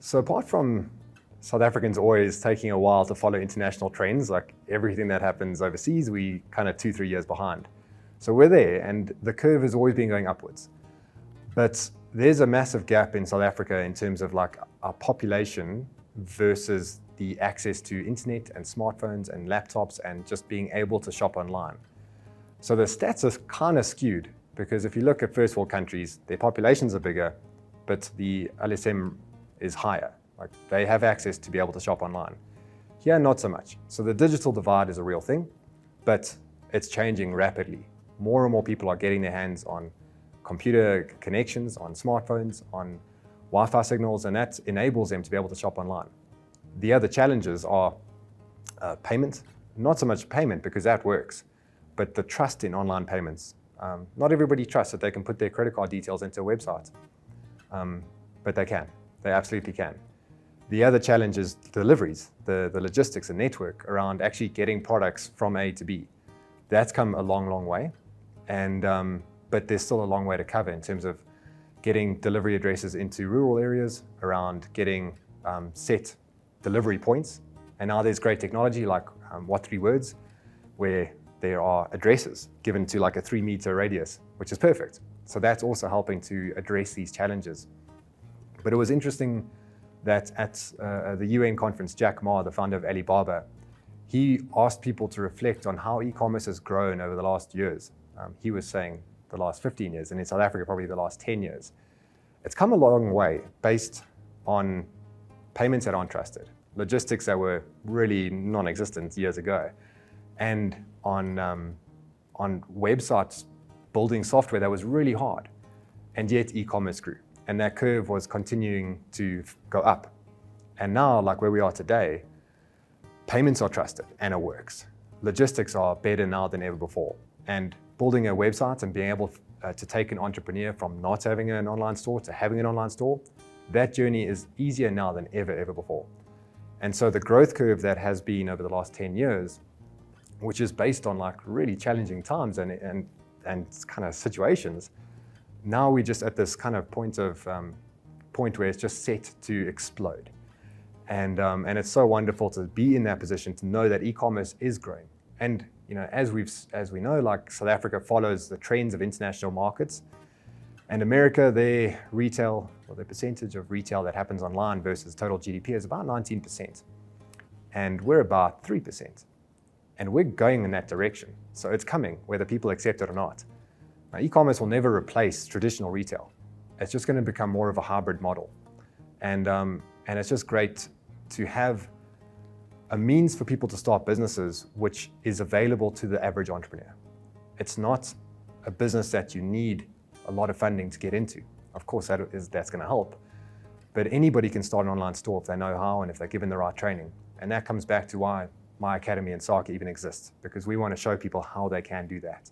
So apart from South Africans always taking a while to follow international trends, like everything that happens overseas, we kind of 2-3 years behind. So we're there, and the curve has always been going upwards. But there's a massive gap in South Africa in terms of like our population versus the access to internet and smartphones and laptops and just being able to shop online. So the stats are kind of skewed, because if you look at first world countries, their populations are bigger, but the LSM is higher. Like they have access to be able to shop online. Here, not so much. So the digital divide is a real thing, but it's changing rapidly. More and more people are getting their hands on computer connections, on smartphones, on Wi-Fi signals, and that enables them to be able to shop online. The other challenges are payment. Not so much payment, because that works, but the trust in online payments. Not everybody trusts that they can put their credit card details into a website, but they can. They absolutely can. The other challenge is deliveries, the logistics and network around actually getting products from A to B. That's come a long, long way, and but there's still a long way to cover in terms of getting delivery addresses into rural areas, around getting set delivery points. And now there's great technology like What 3 Words, where there are addresses given to like a 3-meter radius, which is perfect. So that's also helping to address these challenges. But it was interesting that at the UN conference, Jack Ma, the founder of Alibaba, he asked people to reflect on how e-commerce has grown over the last years. He was saying the last 15 years, and in South Africa, probably the last 10 years. It's come a long way based on payments that aren't trusted, logistics that were really non-existent years ago, and on websites building software that was really hard. And yet e-commerce grew, and that curve was continuing to go up. And now, like where we are today, payments are trusted and it works. Logistics are better now than ever before. And building a website and being able to take an entrepreneur from not having an online store to having an online store, that journey is easier now than ever before. And so the growth curve that has been over the last 10 years, which is based on like really challenging times and kind of situations, now we're just at this kind of point where it's just set to explode. And it's so wonderful to be in that position, to know that e-commerce is growing. And you know, as we know, like South Africa follows the trends of international markets, and America, their retail, or the percentage of retail that happens online versus total GDP is about 19%, and we're about 3%, and we're going in that direction. So it's coming, whether people accept it or not. Now, e-commerce will never replace traditional retail. It's just going to become more of a hybrid model, and it's just great to have a means for people to start businesses which is available to the average entrepreneur. It's not a business that you need a lot of funding to get into. Of course, that's going to help, but anybody can start an online store if they know how and if they're given the right training. And that comes back to why my academy and Saki even exists, because we want to show people how they can do that.